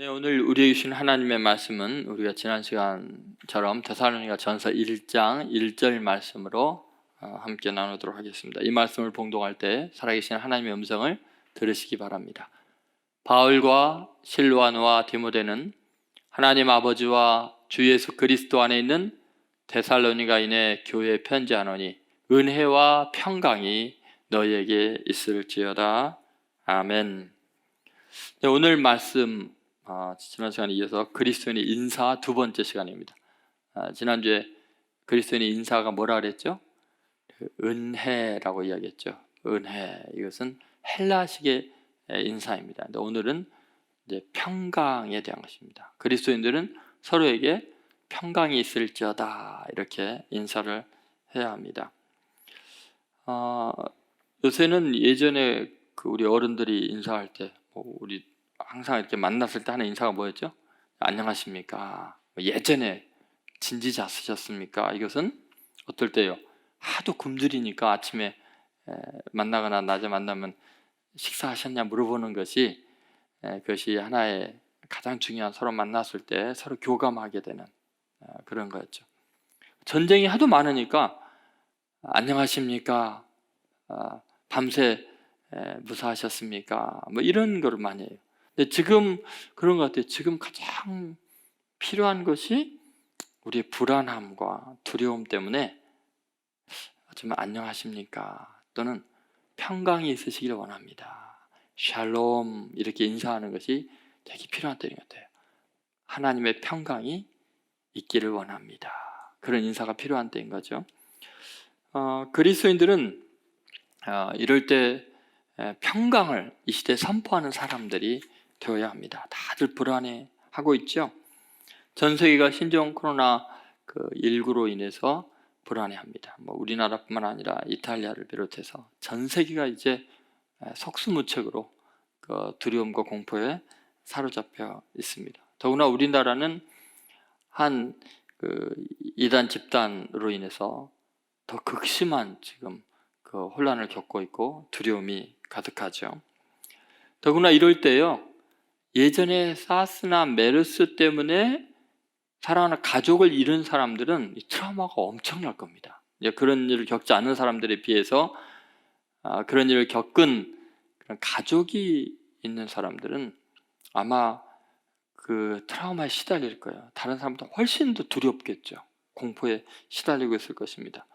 네, 오늘 우리에게 주신 하나님의 말씀은 우리가 지난 시간처럼 데살로니가 전서 1장 1절 말씀으로 함께 나누도록 하겠습니다. 이 말씀을 봉독할 때 살아계신 하나님의 음성을 들으시기 바랍니다. 바울과 실와노와 디모데는 하나님 아버지와 주 예수 그리스도 안에 있는 데살로니가인의 교회에 편지하노니 은혜와 평강이 너희에게 있을지어다. 아멘. 네, 오늘 말씀 지난 시간에 이어서 그리스도인의 인사 두 번째 시간입니다. 지난주에 그리스도인의 인사가 뭐라 그랬죠? 은혜라고 이야기했죠. 은혜, 이것은 헬라식의 인사입니다. 근데 오늘은 이제 평강에 대한 것입니다. 그리스도인들은 서로에게 평강이 있을지어다 이렇게 인사를 해야 합니다. 요새는 예전에 우리 어른들이 인사할 때 우리 항상 이렇게 만났을 때 하는 인사가 뭐였죠? 안녕하십니까? 예전에 진지자 쓰셨습니까? 이것은 어떨 때요? 하도 굶주리니까 아침에 만나거나 낮에 만나면 식사하셨냐 물어보는 것이 그것이 하나의 가장 중요한, 서로 만났을 때 서로 교감하게 되는 그런 거였죠. 전쟁이 하도 많으니까 안녕하십니까? 밤새 무사하셨습니까? 뭐 이런 거를 많이 해요. 근데 지금 그런 것 같아요. 지금 가장 필요한 것이 우리의 불안함과 두려움 때문에 좀 안녕하십니까? 또는 평강이 있으시기를 원합니다. 샬롬 이렇게 인사하는 것이 되게 필요한 때인 것 같아요. 하나님의 평강이 있기를 원합니다. 그런 인사가 필요한 때인 거죠. 그리스도인들은 이럴 때 평강을 이 시대에 선포하는 사람들이 되어야 합니다. 다들 불안해하고 있죠. 전 세계가 신종 코로나 19로 인해서 불안해합니다. 우리나라뿐만 아니라 이탈리아를 비롯해서 전 세계가 이제 속수무책으로 두려움과 공포에 사로잡혀 있습니다. 더구나 우리나라는 한 이단 집단으로 인해서 더 극심한 지금 혼란을 겪고 있고 두려움이 가득하죠. 더구나 이럴 때요, 예전에 사스나 메르스 때문에 사랑하는 가족을 잃은 사람들은 이 트라우마가 엄청날 겁니다. 그런 일을 겪지 않은 사람들에 비해서 그런 일을 겪은 그런 가족이 있는 사람들은 아마 그 트라우마에 시달릴 거예요. 다른 사람보다 훨씬 더 두렵겠죠. 공포에 시달리고 있을 것입니다.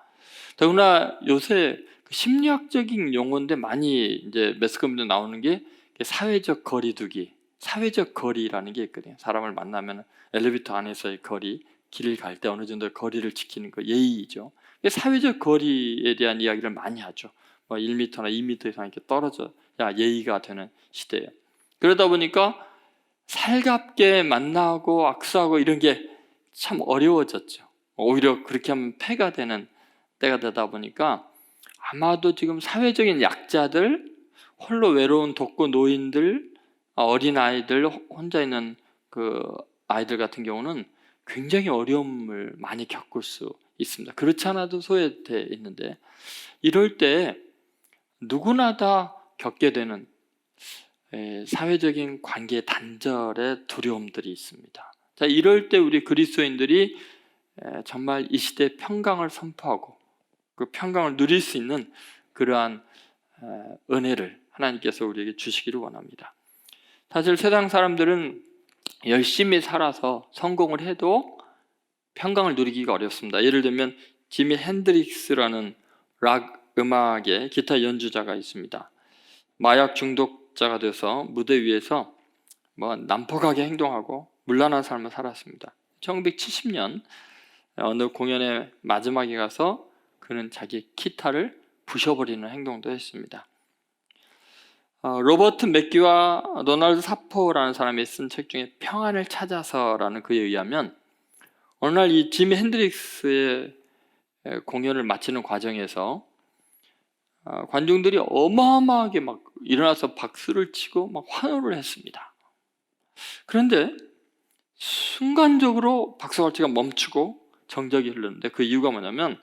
더구나 요새 심리학적인 용어인데 많이 이제 매스컴에도 나오는 게 사회적 거리두기, 사회적 거리라는 게 있거든요. 사람을 만나면 엘리베이터 안에서의 거리, 길을 갈 때 어느 정도 거리를 지키는 거 예의죠. 사회적 거리에 대한 이야기를 많이 하죠. 1m나 2m 이상 이렇게 떨어져야 예의가 되는 시대예요. 그러다 보니까 살갑게 만나고 악수하고 이런 게 참 어려워졌죠. 오히려 그렇게 하면 폐가 되는 때가 되다 보니까 아마도 지금 사회적인 약자들, 홀로 외로운 독거 노인들, 어린아이들, 혼자 있는 아이들 같은 경우는 굉장히 어려움을 많이 겪을 수 있습니다. 그렇지 않아도 소외되어 있는데, 이럴 때 누구나 다 겪게 되는 사회적인 관계의 단절의 두려움들이 있습니다. 자, 이럴 때 우리 그리스도인들이 정말 이 시대의 평강을 선포하고 그 평강을 누릴 수 있는 그러한 은혜를 하나님께서 우리에게 주시기를 원합니다. 사실 세상 사람들은 열심히 살아서 성공을 해도 평강을 누리기가 어렵습니다. 예를 들면 지미 핸드릭스라는 락 음악의 기타 연주자가 있습니다. 마약 중독자가 돼서 무대 위에서 난폭하게 행동하고 문란한 삶을 살았습니다. 1970년 어느 공연의 마지막에 가서 그는 자기 기타를 부셔버리는 행동도 했습니다. 로버트 맥기와 도널드 사포라는 사람이 쓴 책 중에 평안을 찾아서라는 그에 의하면 어느 날 이 지미 핸드릭스의 공연을 마치는 과정에서 관중들이 어마어마하게 막 일어나서 박수를 치고 막 환호를 했습니다. 그런데 순간적으로 박수갈채가 멈추고 정적이 흐르는데 그 이유가 뭐냐면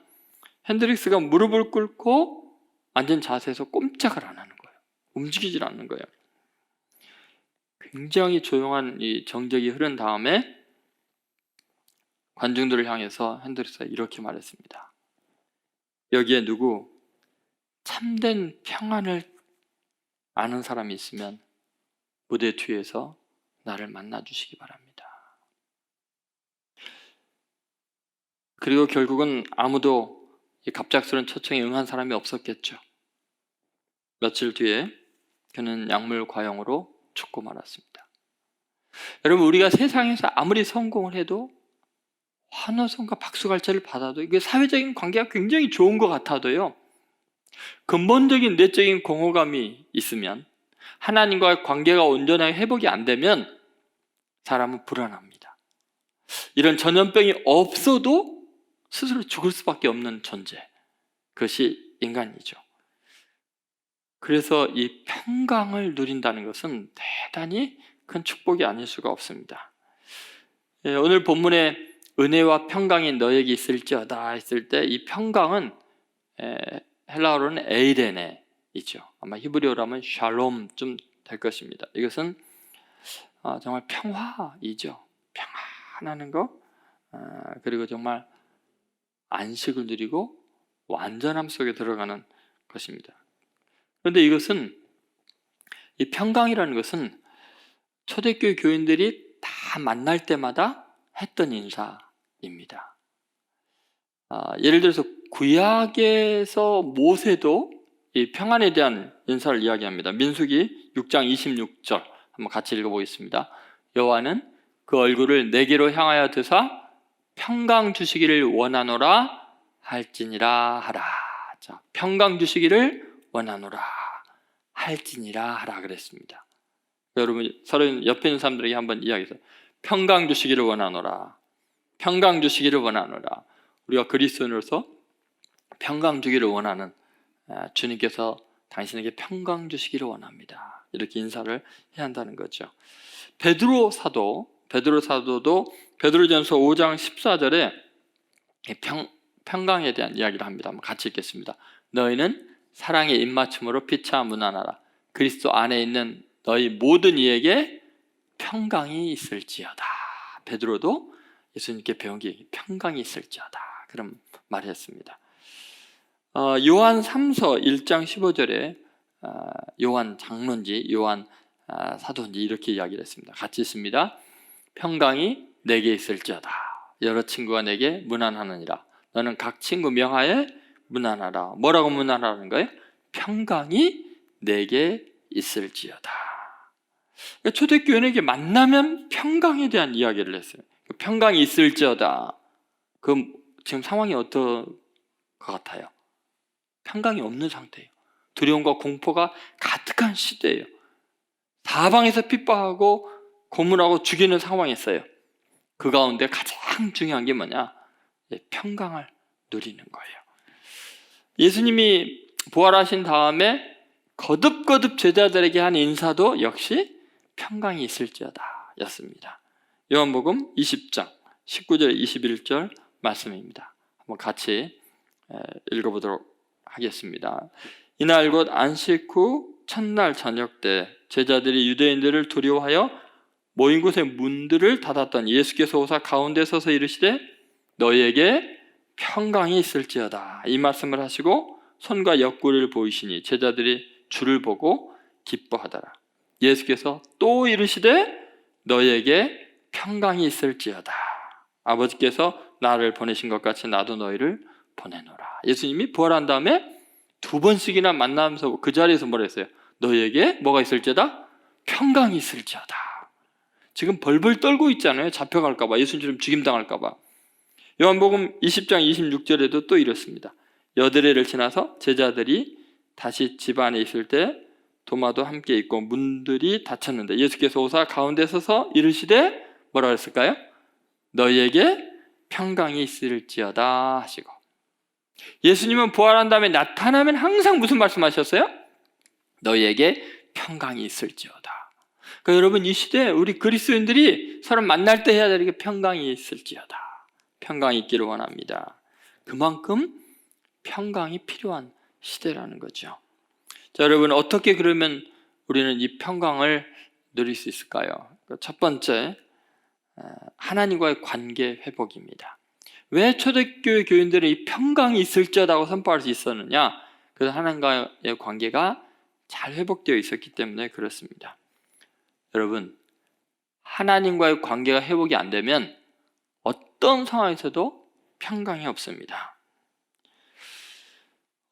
핸드릭스가 무릎을 꿇고 앉은 자세에서 꼼짝을 안 하는 거예요. 움직이질 않는 거예요. 굉장히 조용한 이 정적이 흐른 다음에 관중들을 향해서 핸드리스가 이렇게 말했습니다. 여기에 누구 참된 평안을 아는 사람이 있으면 무대 뒤에서 나를 만나 주시기 바랍니다. 그리고 결국은 아무도 이 갑작스러운 초청에 응한 사람이 없었겠죠. 며칠 뒤에 그는 약물 과용으로 죽고 말았습니다. 여러분, 우리가 세상에서 아무리 성공을 해도 환호성과 박수갈채를 받아도 이게 사회적인 관계가 굉장히 좋은 것 같아도요, 근본적인 내적인 공허감이 있으면, 하나님과의 관계가 온전하게 회복이 안 되면 사람은 불안합니다. 이런 전염병이 없어도 스스로 죽을 수밖에 없는 존재, 그것이 인간이죠. 그래서 이 평강을 누린다는 것은 대단히 큰 축복이 아닐 수가 없습니다. 오늘 본문에 은혜와 평강이 너에게 있을지어다 했을 때 이 평강은 헬라어로는 에이레네이죠. 아마 히브리어라면 샬롬 좀 될 것입니다. 이것은 정말 평화이죠. 평안하는 것, 그리고 정말 안식을 누리고 완전함 속에 들어가는 것입니다. 그런데 이것은, 이 평강이라는 것은 초대교회 교인들이 다 만날 때마다 했던 인사입니다. 예를 들어서 구약에서 모세도 이 평안에 대한 인사를 이야기합니다. 민수기 6장 26절 한번 같이 읽어보겠습니다. 여호와는 그 얼굴을 내게로 향하여 드사 평강 주시기를 원하노라 할지니라 하라. 자, 평강 주시기를 원하노라 할지니라 하라 그랬습니다. 여러분, 서로 옆에 있는 사람들에게 한번 이야기해서 평강 주시기를 원하노라, 평강 주시기를 원하노라. 우리가 그리스도인으로서 평강 주기를 원하는 주님께서 당신에게 평강 주시기를 원합니다. 이렇게 인사를 해야 한다는 거죠. 베드로 사도도 베드로전서 5장 14절에 평강에 대한 이야기를 합니다. 한번 같이 읽겠습니다. 너희는 사랑의 입맞춤으로 피차 문안하라. 그리스도 안에 있는 너희 모든 이에게 평강이 있을지어다. 베드로도 예수님께 배운 게 평강이 있을지어다, 그런 말을 했습니다. 요한 3서 1장 15절에 요한 장로인지 요한 사도인지 이렇게 이야기를 했습니다. 같이 있습니다. 평강이 내게 있을지어다. 여러 친구가 내게 문안하느니라. 너는 각 친구 명하에 문안하라. 뭐라고 문안하라는 거예요? 평강이 내게 있을지어다. 초대교인에게 만나면 평강에 대한 이야기를 했어요. 평강이 있을지어다. 그럼 지금 상황이 어떨 것 같아요? 평강이 없는 상태예요. 두려움과 공포가 가득한 시대예요. 사방에서 핍박하고 고문하고 죽이는 상황이 있어요. 그 가운데 가장 중요한 게 뭐냐? 평강을 누리는 거예요. 예수님이 부활하신 다음에 거듭거듭 제자들에게 한 인사도 역시 평강이 있을지어다 였습니다. 요한복음 20장 19절 21절 말씀입니다. 한번 같이 읽어보도록 하겠습니다. 이날 곧 안식 후 첫날 저녁 때 제자들이 유대인들을 두려워하여 모인 곳의 문들을 닫았더니 예수께서 오사 가운데 서서 이르시되 너희에게 평강이 있을지어다. 이 말씀을 하시고 손과 옆구리를 보이시니 제자들이 주를 보고 기뻐하더라. 예수께서 또 이르시되 너희에게 평강이 있을지어다. 아버지께서 나를 보내신 것 같이 나도 너희를 보내노라. 예수님이 부활한 다음에 두 번씩이나 만나면서 그 자리에서 뭐라 했어요? 너희에게 뭐가 있을지어다? 평강이 있을지어다. 지금 벌벌 떨고 있잖아요. 잡혀갈까 봐, 예수님처럼 죽임당할까 봐. 요한복음 20장 26절에도 또 이렇습니다. 여드레를 지나서 제자들이 다시 집 안에 있을 때 도마도 함께 있고 문들이 닫혔는데 예수께서 오사 가운데 서서 이르시되 뭐라고 했을까요? 너희에게 평강이 있을지어다 하시고, 예수님은 부활한 다음에 나타나면 항상 무슨 말씀하셨어요? 너희에게 평강이 있을지어다. 그러니까 여러분, 이 시대에 우리 그리스도인들이 서로 만날 때 해야 될 게 평강이 있을지어다. 평강이 있기를 원합니다. 그만큼 평강이 필요한 시대라는 거죠. 자, 여러분, 어떻게 그러면 우리는 이 평강을 누릴 수 있을까요? 첫 번째, 하나님과의 관계 회복입니다. 왜 초대교회 교인들은 이 평강이 있을지어다고 선포할 수 있었느냐? 그래서 하나님과의 관계가 잘 회복되어 있었기 때문에 그렇습니다. 여러분, 하나님과의 관계가 회복이 안 되면 어떤 상황에서도 평강이 없습니다.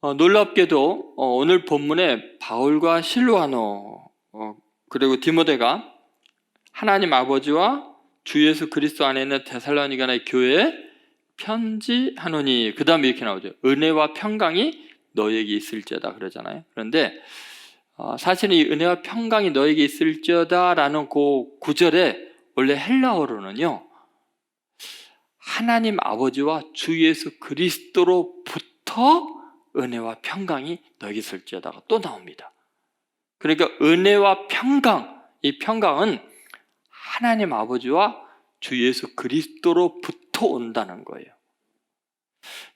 놀랍게도 오늘 본문에 바울과 실로아노 그리고 디모데가 하나님 아버지와 주 예수 그리스도 안에 있는 데살로니가의 교회에 편지하노니, 그 다음에 이렇게 나오죠. 은혜와 평강이 너에게 있을지어다 그러잖아요. 그런데 사실은 이 은혜와 평강이 너에게 있을지어다 라는 그 구절에 원래 헬라어로는요, 하나님 아버지와 주 예수 그리스도로부터 은혜와 평강이 너에게 있을지어다가 또 나옵니다. 그러니까 은혜와 평강, 이 평강은 하나님 아버지와 주 예수 그리스도로부터 온다는 거예요.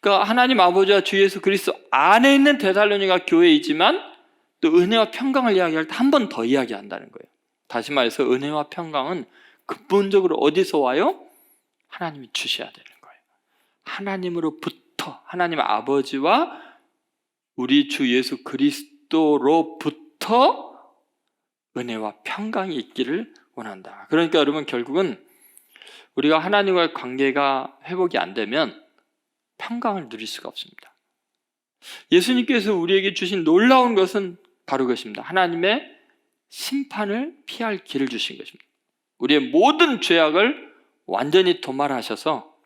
그러니까 하나님 아버지와 주 예수 그리스도 안에 있는 데살로니가 교회이지만 또 은혜와 평강을 이야기할 때 한 번 더 이야기한다는 거예요. 다시 말해서 은혜와 평강은 근본적으로 어디서 와요? 하나님이 주셔야 되는 거예요. 하나님으로부터, 하나님 아버지와 우리 주 예수 그리스도로부터 은혜와 평강이 있기를 원한다. 그러니까 여러분, 결국은 우리가 하나님과의 관계가 회복이 안 되면 평강을 누릴 수가 없습니다. 예수님께서 우리에게 주신 놀라운 것은 바로 그것입니다. 하나님의 심판을 피할 길을 주신 것입니다. 우리의 모든 죄악을 완전히 도말하셔서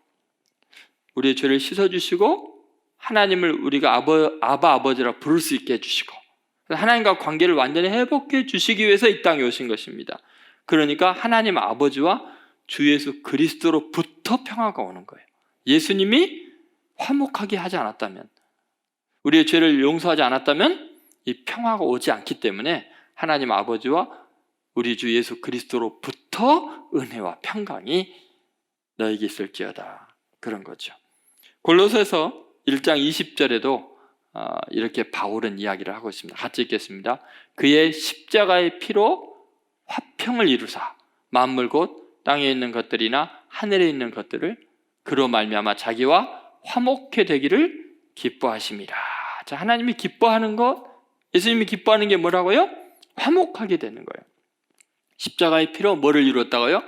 우리의 죄를 씻어주시고 하나님을 우리가 아바 아버지라 부를 수 있게 해주시고 하나님과 관계를 완전히 회복해 주시기 위해서 이 땅에 오신 것입니다. 그러니까 하나님 아버지와 주 예수 그리스도로부터 평화가 오는 거예요. 예수님이 화목하게 하지 않았다면, 우리의 죄를 용서하지 않았다면 이 평화가 오지 않기 때문에 하나님 아버지와 우리 주 예수 그리스도로부터 은혜와 평강이 너에게 있을지어다, 그런 거죠. 골로새서 1장 20절에도 이렇게 바울은 이야기를 하고 있습니다. 같이 읽겠습니다. 그의 십자가의 피로 화평을 이루사 만물 곧 땅에 있는 것들이나 하늘에 있는 것들을 그로 말미암아 자기와 화목해 되기를 기뻐하심이라. 자, 하나님이 기뻐하는 것, 예수님이 기뻐하는 게 뭐라고요? 화목하게 되는 거예요. 십자가의 피로 뭐를 이루었다고요?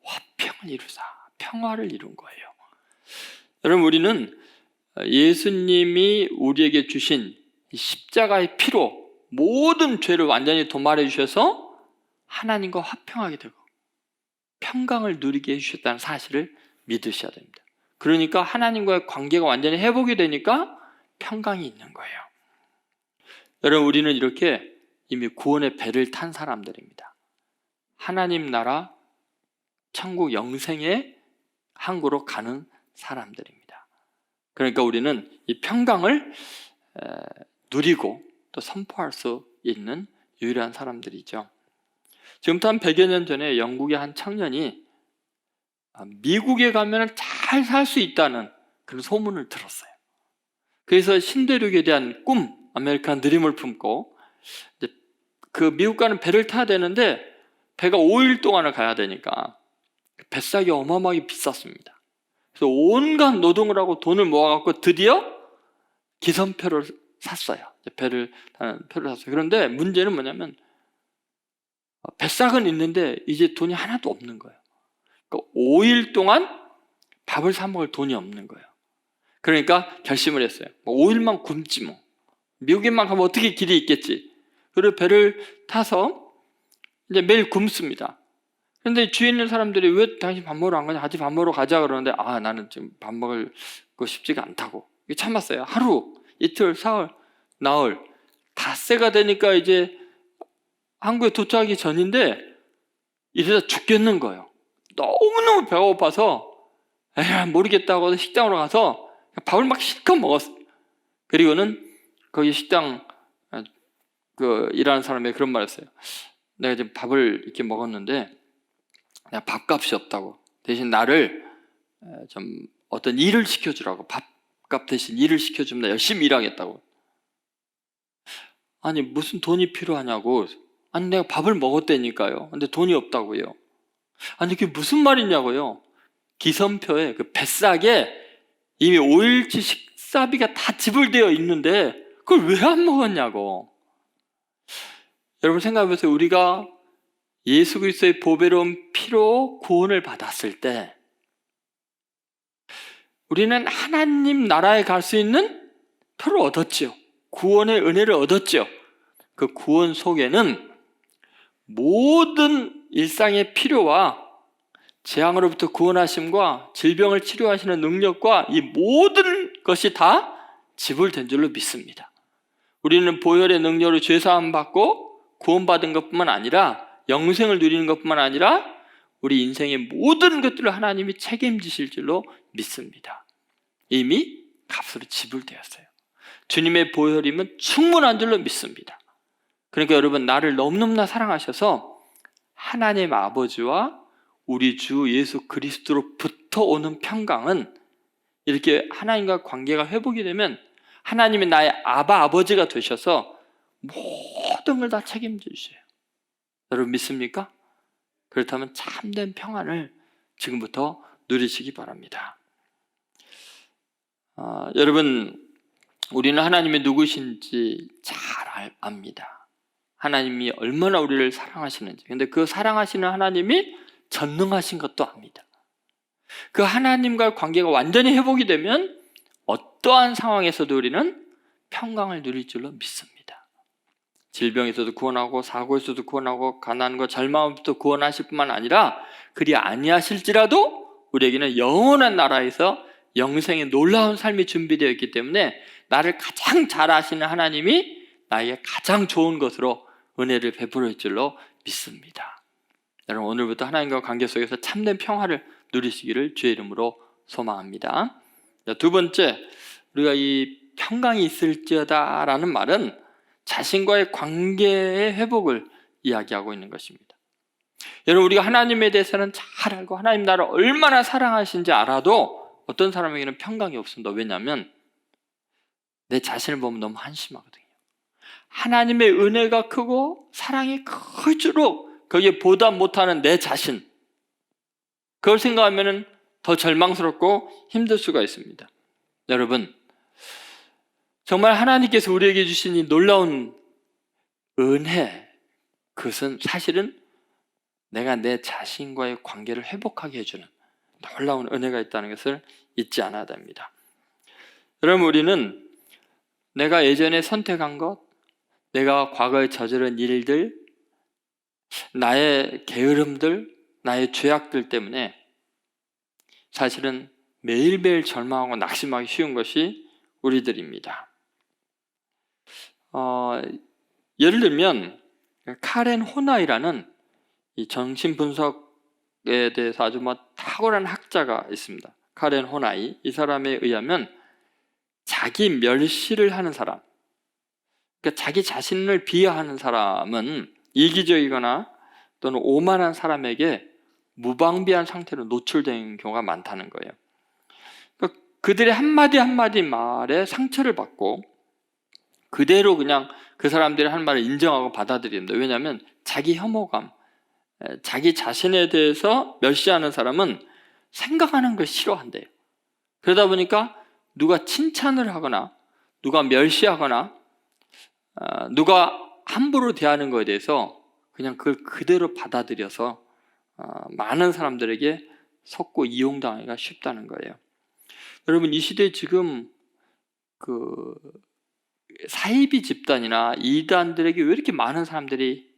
화평을 이루사, 평화를 이룬 거예요. 여러분, 우리는 예수님이 우리에게 주신 십자가의 피로 모든 죄를 완전히 도말해 주셔서 하나님과 화평하게 되고 평강을 누리게 해주셨다는 사실을 믿으셔야 됩니다. 그러니까 하나님과의 관계가 완전히 회복이 되니까 평강이 있는 거예요. 여러분, 우리는 이렇게 이미 구원의 배를 탄 사람들입니다. 하나님 나라 천국 영생의 항구로 가는 사람들입니다. 그러니까 우리는 이 평강을 누리고 또 선포할 수 있는 유일한 사람들이죠. 지금부터 한 100여 년 전에 영국의 한 청년이 미국에 가면 잘 살 수 있다는 그런 소문을 들었어요. 그래서 신대륙에 대한 꿈, 아메리칸 드림을 품고 이제 그 미국 가는 배를 타야 되는데 배가 5일 동안을 가야 되니까 뱃삭이 어마어마하게 비쌌습니다. 그래서 온갖 노동을 하고 돈을 모아갖고 드디어 기선표를 샀어요. 배를 타는 표를 샀어요. 그런데 문제는 뭐냐면 뱃삭은 있는데 이제 돈이 하나도 없는 거예요. 그러니까 5일 동안 밥을 사 먹을 돈이 없는 거예요. 그러니까 결심을 했어요. 5일만 굶지 뭐. 미국에만 가면 어떻게 길이 있겠지. 그리고 배를 타서 이제 매일 굶습니다. 그런데 주위에 있는 사람들이 왜 당신 밥 먹으러 안 가냐? 같이 밥 먹으러 가자 그러는데 나는 지금 밥 먹을 거 쉽지가 않다고. 참았어요. 하루, 이틀, 사흘, 나흘. 닷새가 되니까 이제 한국에 도착하기 전인데 이러다 죽겠는 거예요. 너무너무 배가 고파서 모르겠다고 식당으로 가서 밥을 막 실컷 먹었어요. 그리고는 거기 식당 일하는 사람이 그런 말 했어요. 내가 지금 밥을 이렇게 먹었는데 내가 밥값이 없다고. 대신 나를 좀 어떤 일을 시켜주라고. 밥값 대신 일을 시켜주면 나 열심히 일하겠다고. 아니 무슨 돈이 필요하냐고. 아니 내가 밥을 먹었다니까요. 근데 돈이 없다고요. 아니 그게 무슨 말이냐고요. 기선표에 그 뱃삭에 이미 5일치 식사비가 다 지불되어 있는데 그걸 왜 안 먹었냐고. 여러분 생각해보세요. 우리가 예수 그리스도의 보배로운 피로 구원을 받았을 때 우리는 하나님 나라에 갈 수 있는 표를 얻었죠. 구원의 은혜를 얻었죠. 그 구원 속에는 모든 일상의 필요와 재앙으로부터 구원하심과 질병을 치료하시는 능력과 이 모든 것이 다 지불된 줄로 믿습니다. 우리는 보혈의 능력으로 죄사함 받고 구원받은 것뿐만 아니라 영생을 누리는 것뿐만 아니라 우리 인생의 모든 것들을 하나님이 책임지실 줄로 믿습니다. 이미 값으로 지불되었어요. 주님의 보혈이면 충분한 줄로 믿습니다. 그러니까 여러분 나를 너무너무나 사랑하셔서 하나님 아버지와 우리 주 예수 그리스도로부터 오는 평강은 이렇게 하나님과 관계가 회복이 되면 하나님이 나의 아버지가 되셔서 모든 걸 다 책임져 주셔요. 여러분 믿습니까? 그렇다면 참된 평안을 지금부터 누리시기 바랍니다. 여러분 우리는 하나님이 누구신지 잘 압니다. 하나님이 얼마나 우리를 사랑하시는지. 근데 그 사랑하시는 하나님이 전능하신 것도 압니다. 그 하나님과의 관계가 완전히 회복이 되면 어떠한 상황에서도 우리는 평강을 누릴 줄로 믿습니다. 질병에서도 구원하고 사고에서도 구원하고 가난과 절망부터 구원하실 뿐만 아니라 그리 아니하실지라도 우리에게는 영원한 나라에서 영생의 놀라운 삶이 준비되어 있기 때문에 나를 가장 잘 아시는 하나님이 나에게 가장 좋은 것으로 은혜를 베풀어 줄로 믿습니다. 여러분 오늘부터 하나님과 관계 속에서 참된 평화를 누리시기를 주의 이름으로 소망합니다. 두 번째, 우리가 이 평강이 있을지어다 라는 말은 자신과의 관계의 회복을 이야기하고 있는 것입니다. 여러분 우리가 하나님에 대해서는 잘 알고 하나님 나를 얼마나 사랑하신지 알아도 어떤 사람에게는 평강이 없습니다. 왜냐하면 내 자신을 보면 너무 한심하거든요. 하나님의 은혜가 크고 사랑이 클수록 거기에 보다 못하는 내 자신, 그걸 생각하면 더 절망스럽고 힘들 수가 있습니다. 여러분 정말 하나님께서 우리에게 주신 이 놀라운 은혜, 그것은 사실은 내가 내 자신과의 관계를 회복하게 해주는 놀라운 은혜가 있다는 것을 잊지 않아야 됩니다. 여러분 우리는 내가 예전에 선택한 것, 내가 과거에 저지른 일들, 나의 게으름들, 나의 죄악들 때문에 사실은 매일매일 절망하고 낙심하기 쉬운 것이 우리들입니다. 예를 들면 카렌 호나이라는 이 정신분석에 대해서 아주 탁월한 학자가 있습니다. 카렌 호나이, 이 사람에 의하면 자기 멸시를 하는 사람, 그러니까 자기 자신을 비하하는 사람은 이기적이거나 또는 오만한 사람에게 무방비한 상태로 노출된 경우가 많다는 거예요. 그러니까 그들의 한마디 한마디 말에 상처를 받고 그대로 그냥 그 사람들이 하는 말을 인정하고 받아들인다. 왜냐하면 자기 혐오감, 자기 자신에 대해서 멸시하는 사람은 생각하는 걸 싫어한대요. 그러다 보니까 누가 칭찬을 하거나 누가 멸시하거나 누가 함부로 대하는 것에 대해서 그냥 그걸 그대로 받아들여서 많은 사람들에게 속고 이용당하기가 쉽다는 거예요. 여러분 이 시대에 지금 그 사이비 집단이나 이단들에게 왜 이렇게 많은 사람들이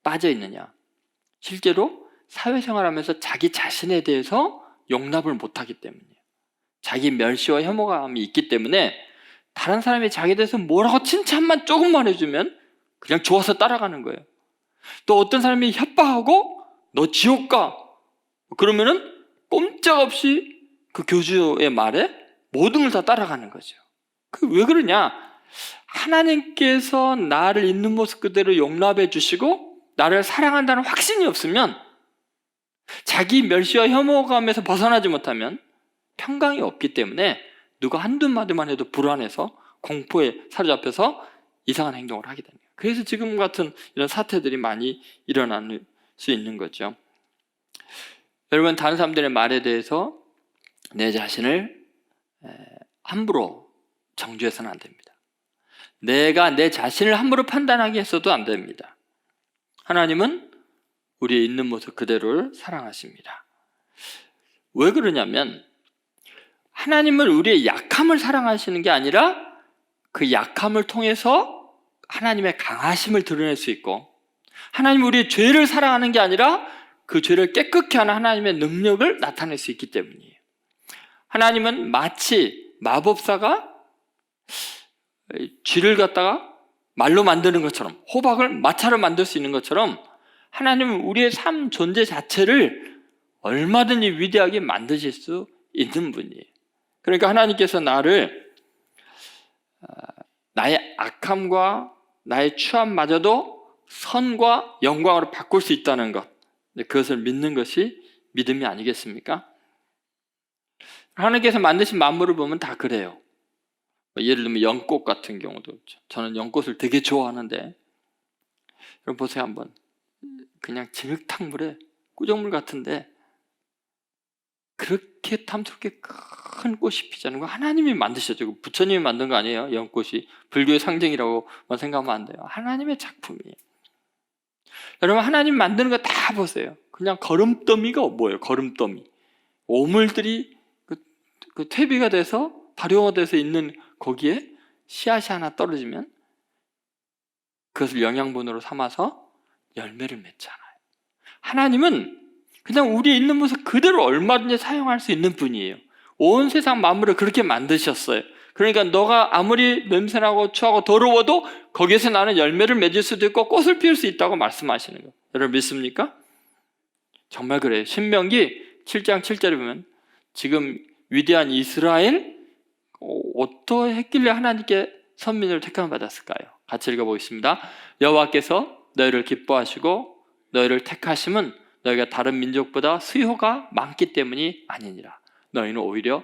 빠져 있느냐? 실제로 사회생활하면서 자기 자신에 대해서 용납을 못하기 때문이에요. 자기 멸시와 혐오감이 있기 때문에 다른 사람이 자기에 대해서 뭐라고 칭찬만 조금만 해주면 그냥 좋아서 따라가는 거예요. 또 어떤 사람이 협박하고 너 지옥 가 그러면은 꼼짝없이 그 교주의 말에 모든 걸 다 따라가는 거죠. 그 왜 그러냐? 하나님께서 나를 있는 모습 그대로 용납해 주시고 나를 사랑한다는 확신이 없으면, 자기 멸시와 혐오감에서 벗어나지 못하면 평강이 없기 때문에 누가 한두 마디만 해도 불안해서 공포에 사로잡혀서 이상한 행동을 하게 됩니다. 그래서 지금 같은 이런 사태들이 많이 일어날 수 있는 거죠. 여러분, 다른 사람들의 말에 대해서 내 자신을 함부로 정죄해서는 안 됩니다. 내가 내 자신을 함부로 판단하게 해서도 안 됩니다. 하나님은 우리의 있는 모습 그대로를 사랑하십니다. 왜 그러냐면 하나님은 우리의 약함을 사랑하시는 게 아니라 그 약함을 통해서 하나님의 강하심을 드러낼 수 있고, 하나님은 우리의 죄를 사랑하는 게 아니라 그 죄를 깨끗게 하는 하나님의 능력을 나타낼 수 있기 때문이에요. 하나님은 마치 마법사가 쥐를 갖다가 말로 만드는 것처럼, 호박을 마차로 만들 수 있는 것처럼 하나님은 우리의 삶 존재 자체를 얼마든지 위대하게 만드실 수 있는 분이에요. 그러니까 하나님께서 나를 나의 악함과 나의 추함마저도 선과 영광으로 바꿀 수 있다는 것, 그것을 믿는 것이 믿음이 아니겠습니까? 하나님께서 만드신 만물을 보면 다 그래요. 예를 들면 연꽃 같은 경우도, 저는 연꽃을 되게 좋아하는데, 여러분 보세요 한번. 그냥 진흙탕물에 꾸정물 같은데 그렇게 탐스럽게 큰 꽃이 피자는 거 하나님이 만드셨죠. 부처님이 만든 거 아니에요. 연꽃이 불교의 상징이라고만 생각하면 안 돼요. 하나님의 작품이에요. 여러분, 하나님 만드는 거 다 보세요. 그냥 거름더미가 뭐예요? 거름더미. 오물들이 그 퇴비가 돼서 발효가 돼서 있는 거기에 씨앗이 하나 떨어지면 그것을 영양분으로 삼아서 열매를 맺잖아요. 하나님은 그냥 우리의 있는 모습 그대로 얼마든지 사용할 수 있는 분이에요. 온 세상 만물을 그렇게 만드셨어요. 그러니까 너가 아무리 냄새나고 추하고 더러워도 거기에서 나는 열매를 맺을 수도 있고 꽃을 피울 수 있다고 말씀하시는 거예요. 여러분 믿습니까? 정말 그래요. 신명기 7장 7절에 보면 지금 위대한 이스라엘 어떠했길래 하나님께 선민을 택함을 받았을까요? 같이 읽어보겠습니다. 여호와께서 너희를 기뻐하시고 너희를 택하심은 너희가 다른 민족보다 수요가 많기 때문이 아니니라. 너희는 오히려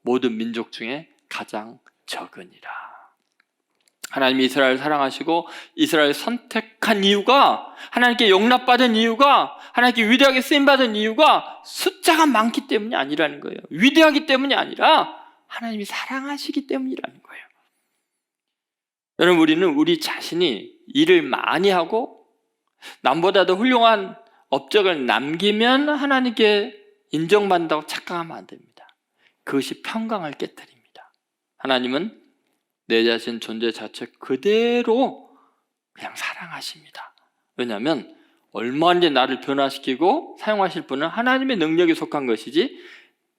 모든 민족 중에 가장 적으니라. 하나님이 이스라엘을 사랑하시고 이스라엘을 선택한 이유가, 하나님께 용납받은 이유가, 하나님께 위대하게 쓰임받은 이유가 숫자가 많기 때문이 아니라는 거예요. 위대하기 때문이 아니라 하나님이 사랑하시기 때문이라는 거예요. 여러분, 우리는 우리 자신이 일을 많이 하고 남보다 더 훌륭한 업적을 남기면 하나님께 인정받는다고 착각하면 안 됩니다. 그것이 평강을 깨뜨립니다. 하나님은 내 자신 존재 자체 그대로 그냥 사랑하십니다. 왜냐하면 얼마든지 나를 변화시키고 사용하실 분은 하나님의 능력에 속한 것이지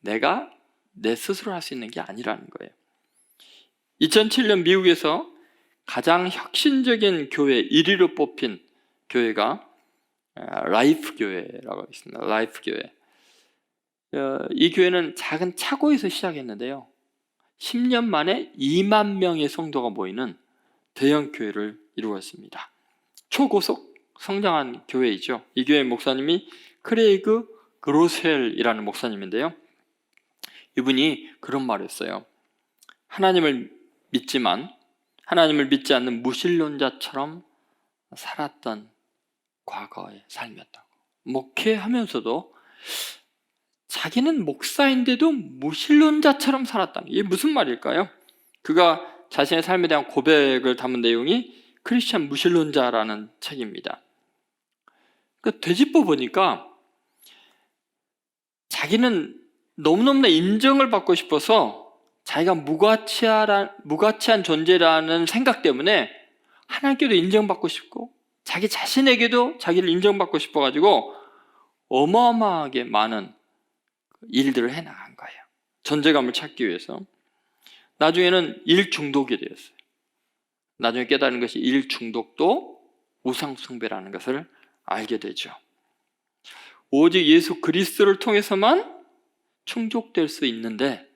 내가 내 스스로 할 수 있는 게 아니라는 거예요. 2007년 미국에서 가장 혁신적인 교회 1위로 뽑힌 교회가 라이프 교회라고 있습니다. 라이프 교회. 이 교회는 작은 차고에서 시작했는데요. 10년 만에 2만 명의 성도가 모이는 대형 교회를 이루었습니다. 초고속 성장한 교회이죠. 이 교회 목사님이 크레이그 그로셀이라는 목사님인데요. 이분이 그런 말을 했어요. 하나님을 믿지만 하나님을 믿지 않는 무신론자처럼 살았던 과거의 삶이었다고. 목회하면서도 자기는 목사인데도 무신론자처럼 살았다. 이게 무슨 말일까요? 그가 자신의 삶에 대한 고백을 담은 내용이 크리스찬 무신론자라는 책입니다. 되짚어 보니까 자기는 너무너무나 인정을 받고 싶어서 자기가 무가치한 존재라는 생각 때문에 하나님께도 인정받고 싶고 자기 자신에게도 자기를 인정받고 싶어가지고 어마어마하게 많은 일들을 해나간 거예요. 존재감을 찾기 위해서. 나중에는 일 중독이 되었어요. 나중에 깨달은 것이 일 중독도 우상 숭배라는 것을 알게 되죠. 오직 예수 그리스도를 통해서만 충족될 수 있는데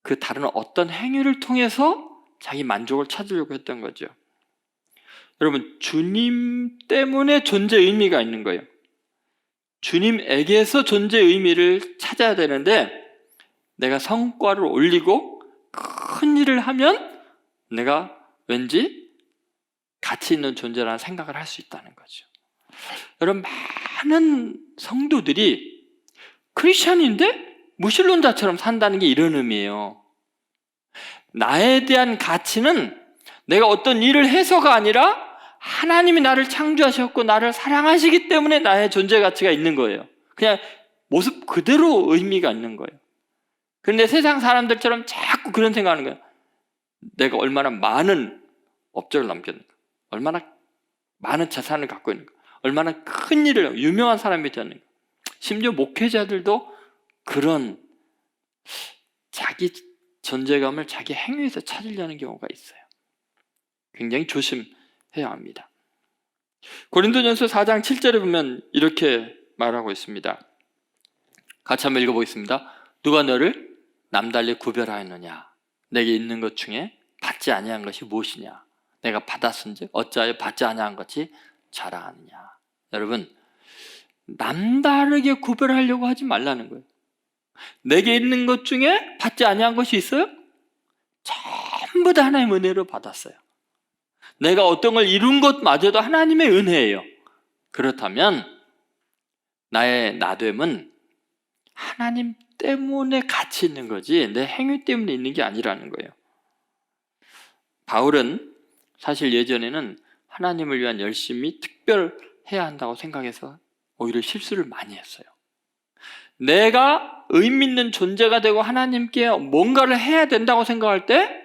그 다른 어떤 행위를 통해서 자기 만족을 찾으려고 했던 거죠. 여러분, 주님 때문에 존재 의미가 있는 거예요. 주님에게서 존재 의미를 찾아야 되는데 내가 성과를 올리고 큰 일을 하면 내가 왠지 가치 있는 존재라는 생각을 할 수 있다는 거죠. 여러분, 많은 성도들이 크리스천인데 무신론자처럼 산다는 게 이런 의미예요. 나에 대한 가치는 내가 어떤 일을 해서가 아니라 하나님이 나를 창조하셨고 나를 사랑하시기 때문에 나의 존재 가치가 있는 거예요. 그냥 모습 그대로 의미가 있는 거예요. 그런데 세상 사람들처럼 자꾸 그런 생각하는 거예요. 내가 얼마나 많은 업적을 남겼는가, 얼마나 많은 재산을 갖고 있는가, 얼마나 큰 일을 유명한 사람이 되었는가. 심지어 목회자들도 그런 자기 존재감을 자기 행위에서 찾으려는 경우가 있어요. 굉장히 조심해야 합니다. 고린도전서 4장 7절에 보면 이렇게 말하고 있습니다. 같이 한번 읽어보겠습니다. 누가 너를 남달리 구별하였느냐? 내게 있는 것 중에 받지 아니한 것이 무엇이냐? 내가 받았은즉 어찌하여 받지 아니한 것이 자랑하느냐? 여러분, 남다르게 구별하려고 하지 말라는 거예요. 내게 있는 것 중에 받지 아니한 것이 있어요? 전부 다 하나님의 은혜로 받았어요. 내가 어떤 걸 이룬 것마저도 하나님의 은혜예요. 그렇다면 나의 나됨은 하나님 때문에 가치 있는 거지 내 행위 때문에 있는 게 아니라는 거예요. 바울은 사실 예전에는 하나님을 위한 열심이 특별해야 한다고 생각해서 오히려 실수를 많이 했어요. 내가 의미 있는 존재가 되고 하나님께 뭔가를 해야 된다고 생각할 때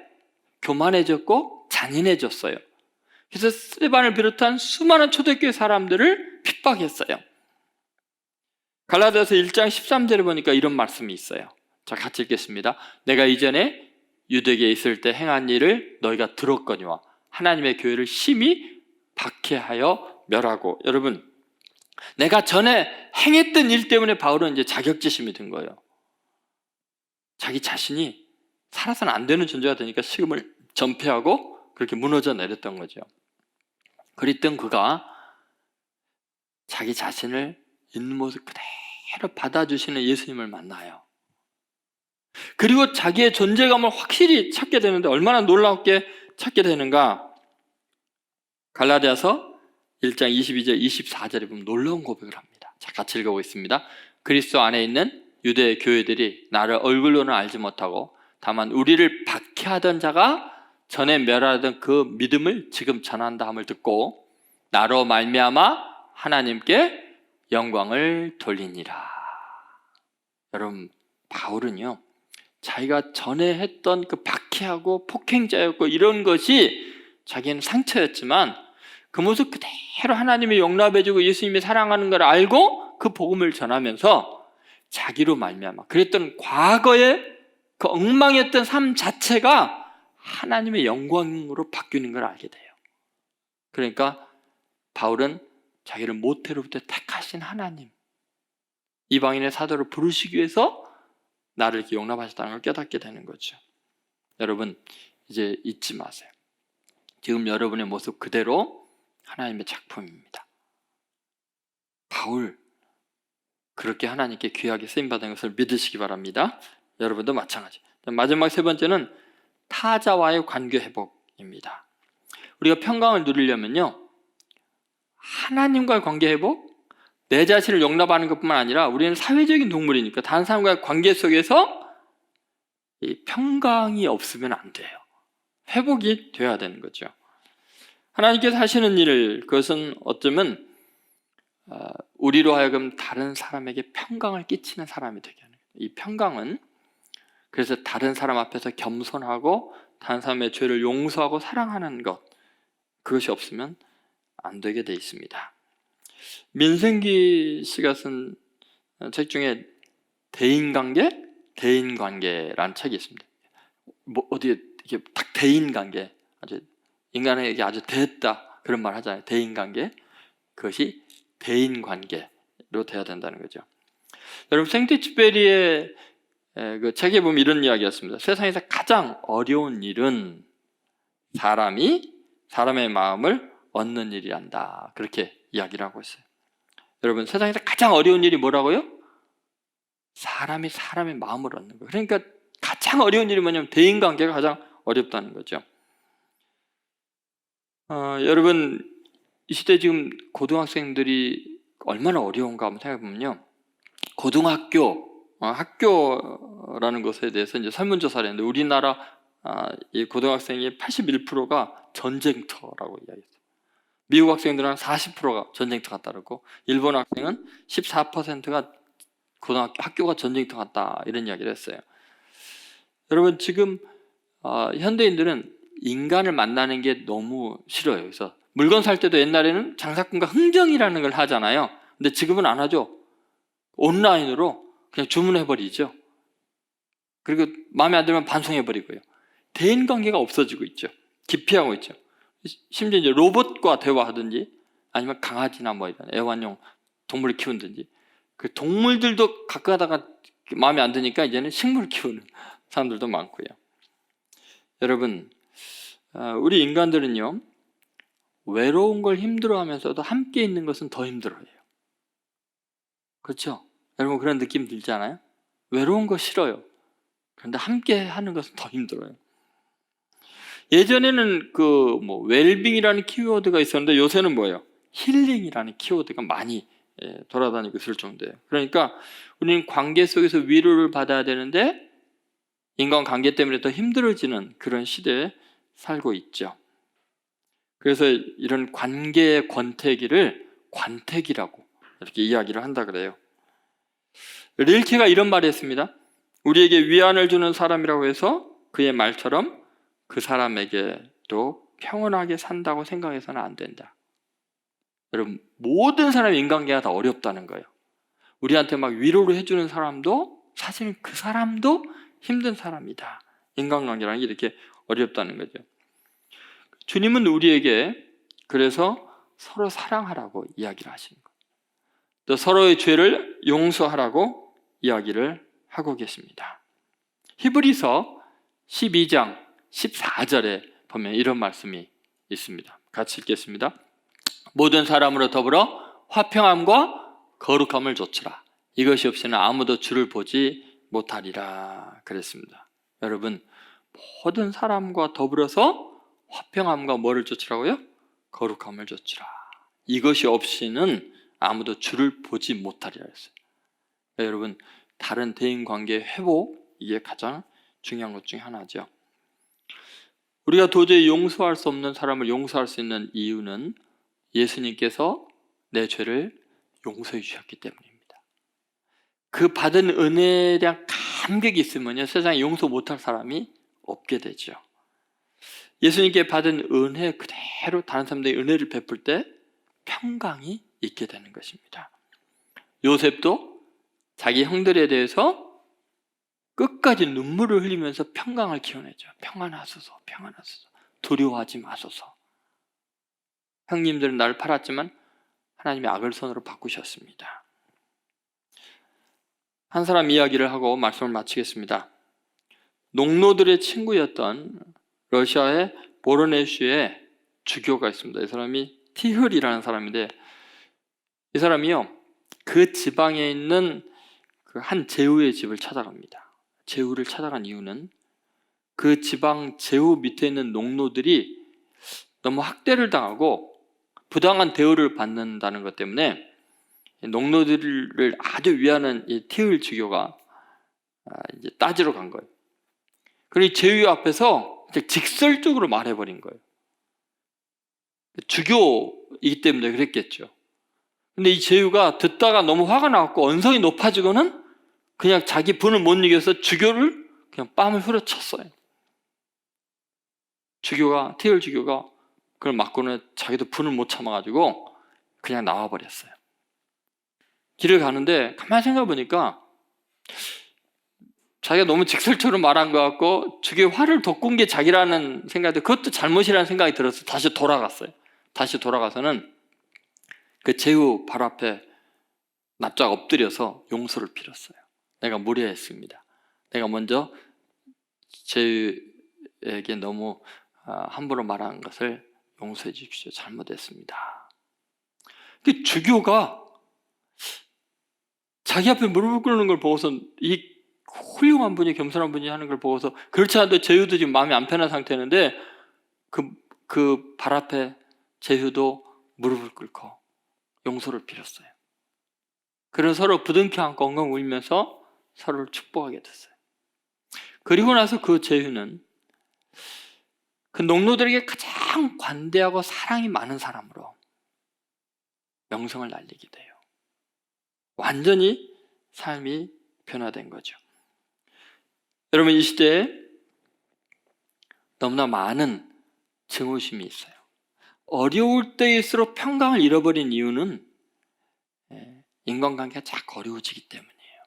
교만해졌고 잔인해졌어요. 그래서 스데반을 비롯한 수많은 초대교회 사람들을 핍박했어요. 갈라디아서 1장 13절에 보니까 이런 말씀이 있어요. 자, 같이 읽겠습니다. 내가 이전에 유대계에 있을 때 행한 일을 너희가 들었거니와 하나님의 교회를 심히 박해하여 멸하고. 여러분, 내가 전에 행했던 일 때문에 바울은 이제 자격지심이 든 거예요. 자기 자신이 살아서는 안 되는 존재가 되니까 식음을 전폐하고 그렇게 무너져 내렸던 거죠. 그랬던 그가 자기 자신을 있는 모습 그대로 받아주시는 예수님을 만나요. 그리고 자기의 존재감을 확실히 찾게 되는데 얼마나 놀랍게 찾게 되는가. 갈라디아서 1장 22절 24절에 보면 놀라운 고백을 합니다. 자, 같이 읽어보겠습니다. 그리스도 안에 있는 유대 교회들이 나를 얼굴로는 알지 못하고 다만 우리를 박해하던 자가 전에 멸하던 그 믿음을 지금 전한다 함을 듣고 나로 말미암아 하나님께 영광을 돌리니라. 여러분, 바울은요, 자기가 전에 했던 그 박해하고 폭행자였고 이런 것이 자기는 상처였지만 그 모습 그대로 하나님이 용납해주고 예수님이 사랑하는 걸 알고 그 복음을 전하면서 자기로 말미암아 그랬던 과거의 그 엉망이었던 삶 자체가 하나님의 영광으로 바뀌는 걸 알게 돼요. 그러니까 바울은 자기를 모태로부터 택하신 하나님, 이방인의 사도를 부르시기 위해서 나를 이렇게 용납하셨다는 걸 깨닫게 되는 거죠. 여러분, 이제 잊지 마세요. 지금 여러분의 모습 그대로 하나님의 작품입니다. 바울, 그렇게 하나님께 귀하게 쓰임받은 것을 믿으시기 바랍니다. 여러분도 마찬가지. 마지막 세 번째는 타자와의 관계 회복입니다. 우리가 평강을 누리려면요, 하나님과의 관계 회복, 내 자신을 용납하는 것뿐만 아니라 우리는 사회적인 동물이니까 다른 사람과의 관계 속에서 이 평강이 없으면 안 돼요. 회복이 돼야 되는 거죠. 하나님께서 하시는 일을, 그것은 어쩌면 우리로 하여금 다른 사람에게 평강을 끼치는 사람이 되게 하는 거예요. 이 평강은 그래서 다른 사람 앞에서 겸손하고 다른 사람의 죄를 용서하고 사랑하는 것, 그것이 없으면 안 되게 돼 있습니다. 민생기 씨가 쓴 책 중에 대인관계, 대인관계라는 책이 있습니다. 뭐 어디에 이게 딱 대인관계, 아주 인간에게 아주 대했다 그런 말 하잖아요. 대인관계, 그것이 대인관계로 돼야 된다는 거죠. 여러분, 생티치베리의 그 책에 보면 이런 이야기였습니다. 세상에서 가장 어려운 일은 사람이 사람의 마음을 얻는 일이란다. 그렇게 이야기를 하고 있어요. 여러분, 세상에서 가장 어려운 일이 뭐라고요? 사람이 사람의 마음을 얻는 거예요. 그러니까 가장 어려운 일이 뭐냐면 대인관계가 가장 어렵다는 거죠. 여러분, 이 시대 지금 고등학생들이 얼마나 어려운가 한번 생각해 보면요. 학교라는 것에 대해서 이제 설문조사를 했는데 우리나라 이 고등학생의 81%가 전쟁터라고 이야기했어요. 미국 학생들은 40%가 전쟁터 같다 그러고 일본 학생은 14%가 학교가 전쟁터 같다 이런 이야기를 했어요. 여러분, 지금 현대인들은 인간을 만나는 게 너무 싫어요. 그래서 물건 살 때도 옛날에는 장사꾼과 흥정이라는 걸 하잖아요. 근데 지금은 안 하죠. 온라인으로 그냥 주문해버리죠. 그리고 마음에 안 들면 반송해버리고요. 대인관계가 없어지고 있죠. 기피하고 있죠. 심지어 이제 로봇과 대화하든지 아니면 강아지나 뭐 이런 애완용 동물을 키운든지 그 동물들도 가끔 하다가 마음에 안 드니까 이제는 식물을 키우는 사람들도 많고요. 여러분, 우리 인간들은요, 외로운 걸 힘들어하면서도 함께 있는 것은 더 힘들어해요. 그렇죠? 여러분, 그런 느낌 들지 않아요? 외로운 거 싫어요. 그런데 함께 하는 것은 더 힘들어요. 예전에는 웰빙이라는 키워드가 있었는데 요새는 뭐예요? 힐링이라는 키워드가 많이 돌아다니고 있을 정도예요. 그러니까 우리는 관계 속에서 위로를 받아야 되는데 인간관계 때문에 더 힘들어지는 그런 시대에 살고 있죠. 그래서 이런 관계의 권태기를 관태기라고 이렇게 이야기를 한다 그래요. 릴케가 이런 말을 했습니다. 우리에게 위안을 주는 사람이라고 해서 그의 말처럼 그 사람에게도 평온하게 산다고 생각해서는 안 된다. 여러분, 모든 사람의 인간관계가 다 어렵다는 거예요. 우리한테 막 위로를 해주는 사람도 사실은 그 사람도 힘든 사람이다. 인간관계라는 게 이렇게 어렵다는 거죠. 주님은 우리에게 그래서 서로 사랑하라고 이야기를 하시는 거예요. 또 서로의 죄를 용서하라고 이야기를 하고 계십니다. 히브리서 12장 14절에 보면 이런 말씀이 있습니다. 같이 읽겠습니다. 모든 사람으로 더불어 화평함과 거룩함을 좇으라. 이것이 없이는 아무도 주를 보지 못하리라 그랬습니다. 여러분, 모든 사람과 더불어서 화평함과 뭐를 좇으라고요? 거룩함을 좇으라. 이것이 없이는 아무도 주를 보지 못하리라 했어요. 여러분, 다른 대인관계 회복, 이게 가장 중요한 것 중에 하나죠. 우리가 도저히 용서할 수 없는 사람을 용서할 수 있는 이유는 예수님께서 내 죄를 용서해 주셨기 때문입니다. 그 받은 은혜에 대한 감격이 있으면요, 세상에 용서 못할 사람이 없게 되죠. 예수님께 받은 은혜 그대로 다른 사람들에게 은혜를 베풀 때 평강이 있게 되는 것입니다. 요셉도 자기 형들에 대해서 끝까지 눈물을 흘리면서 평강을 기원했죠. 평안하소서, 평안하소서, 두려워하지 마소서. 형님들은 나를 팔았지만 하나님의 악을 손으로 바꾸셨습니다. 한 사람 이야기를 하고 말씀을 마치겠습니다. 농노들의 친구였던 러시아의 보로네슈에 주교가 있습니다. 이 사람이 티흘이라는 사람인데, 이 사람이요, 그 지방에 있는 그 한 제후의 집을 찾아갑니다. 제후를 찾아간 이유는 그 지방 제후 밑에 있는 농노들이 너무 학대를 당하고 부당한 대우를 받는다는 것 때문에 농노들을 아주 위하는 이 티흘 주교가 이제 따지러 간 거예요. 그리고 제후 앞에서 직설적으로 말해버린 거예요. 주교이기 때문에 그랬겠죠. 근데 이 제후가 듣다가 너무 화가 나갖고 언성이 높아지고는 그냥 자기 분을 못 이겨서 주교를 그냥 뺨을 후려쳤어요. 티흘 주교가 그걸 맞고는 자기도 분을 못 참아가지고 그냥 나와버렸어요. 길을 가는데 가만히 생각해보니까 자기가 너무 직설적으로 말한 것 같고 주교의 화를 돋군 게 자기라는 생각이, 그것도 잘못이라는 생각이 들어서 다시 돌아갔어요. 다시 돌아가서는 그 제후 발 앞에 납작 엎드려서 용서를 빌었어요. 내가 무례했습니다. 내가 먼저 제후에게 너무 함부로 말한 것을 용서해 주십시오. 잘못했습니다. 그 주교가 자기 앞에 무릎을 꿇는 걸 보고서, 이 훌륭한 분이, 겸손한 분이 하는 걸 보고서, 그렇지 않아도 제후도 지금 마음이 안 편한 상태였는데 그 발 앞에 제후도 무릎을 꿇고 용서를 빌었어요. 그런 서로 부둥켜 안고 엉엉 울면서 서로를 축복하게 됐어요. 그리고 나서 그 제후는 그 농노들에게 가장 관대하고 사랑이 많은 사람으로 명성을 날리게 돼요. 완전히 삶이 변화된 거죠. 여러분, 이 시대에 너무나 많은 증오심이 있어요. 어려울 때일수록 평강을 잃어버린 이유는 인간관계가 자꾸 어려워지기 때문이에요.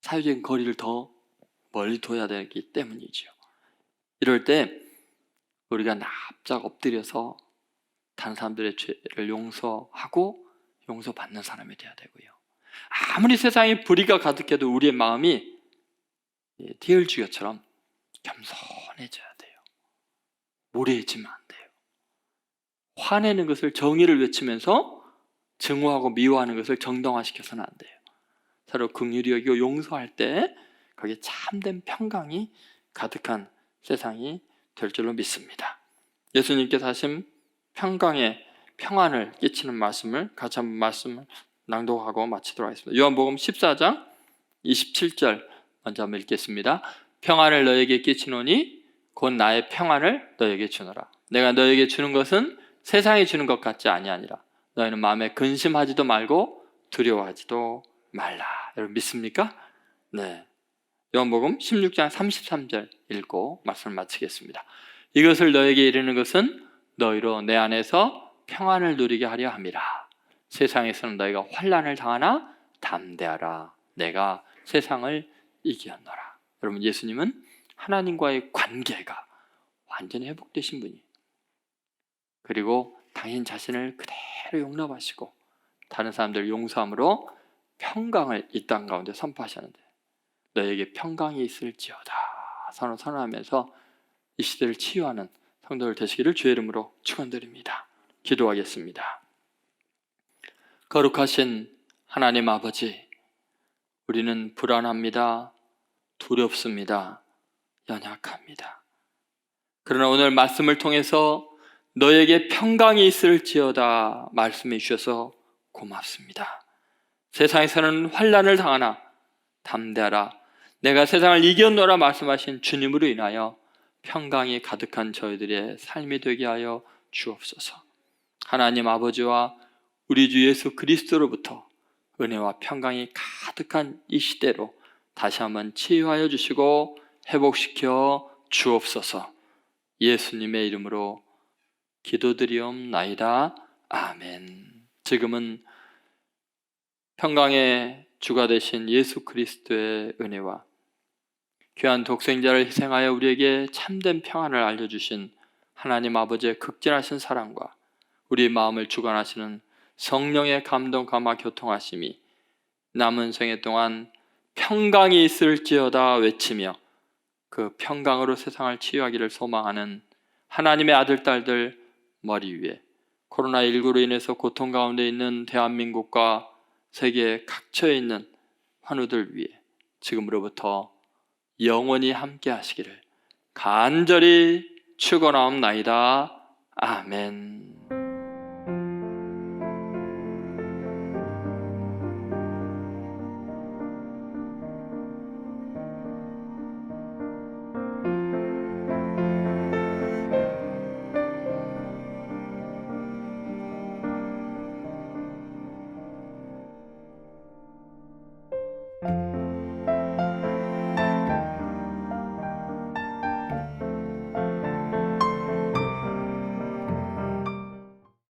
사회적인 거리를 더 멀리 둬야 되기 때문이죠. 이럴 때 우리가 납작 엎드려서 다른 사람들의 죄를 용서하고 용서받는 사람이 돼야 되고요. 아무리 세상에 불의가 가득해도 우리의 마음이 디을주교처럼 겸손해져야 돼요. 무례해지면 안 돼요. 화내는 것을 정의를 외치면서 증오하고 미워하는 것을 정당화시켜서는 안 돼요. 서로 긍휼히 여기고 용서할 때 거기에 참된 평강이 가득한 세상이 될 줄로 믿습니다. 예수님께서 하신 평강의 평안을 끼치는 말씀을 같이 한번 말씀을 낭독하고 마치도록 하겠습니다. 요한복음 14장 27절 먼저 한번 읽겠습니다. 평안을 너에게 끼치노니 곧 나의 평안을 너에게 주노라. 내가 너에게 주는 것은 세상이 주는 것 같지 아니하니라. 너희는 마음에 근심하지도 말고 두려워하지도 말라. 여러분 믿습니까? 네. 요한복음 16장 33절 읽고 말씀을 마치겠습니다. 이것을 너에게 이르는 것은 너희로 내 안에서 평안을 누리게 하려 함이라. 세상에서는 너희가 환난을 당하나 담대하라. 내가 세상을 이기었노라. 여러분, 예수님은 하나님과의 관계가 완전히 회복되신 분이에요. 그리고 당신 자신을 그대로 용납하시고 다른 사람들을 용서함으로 평강을 이 땅 가운데 선포하셨는데 너에게 평강이 있을지어다 선언하면서 이 시대를 치유하는 성도들 되시기를 주의 이름으로 축원드립니다. 기도하겠습니다. 거룩하신 하나님 아버지, 우리는 불안합니다. 두렵습니다. 연약합니다. 그러나 오늘 말씀을 통해서 너에게 평강이 있을지어다 말씀해 주셔서 고맙습니다. 세상에서는 환난을 당하나 담대하라. 내가 세상을 이겼노라 말씀하신 주님으로 인하여 평강이 가득한 저희들의 삶이 되게 하여 주옵소서. 하나님 아버지와 우리 주 예수 그리스도로부터 은혜와 평강이 가득한 이 시대로 다시 한번 치유하여 주시고 회복시켜 주옵소서. 예수님의 이름으로 기도드리옵나이다. 아멘. 지금은 평강의 주가 되신 예수 그리스도의 은혜와 귀한 독생자를 희생하여 우리에게 참된 평안을 알려주신 하나님 아버지의 극진하신 사랑과 우리의 마음을 주관하시는 성령의 감동, 감화, 교통하심이 남은 생애 동안 평강이 있을지어다 외치며 그 평강으로 세상을 치유하기를 소망하는 하나님의 아들, 딸들 머리 위에 코로나19로 인해서 고통 가운데 있는 대한민국과 세계 각처에 있는 환우들 위해 지금으로부터 영원히 함께 하시기를 간절히 축원하옵나이다. 아멘.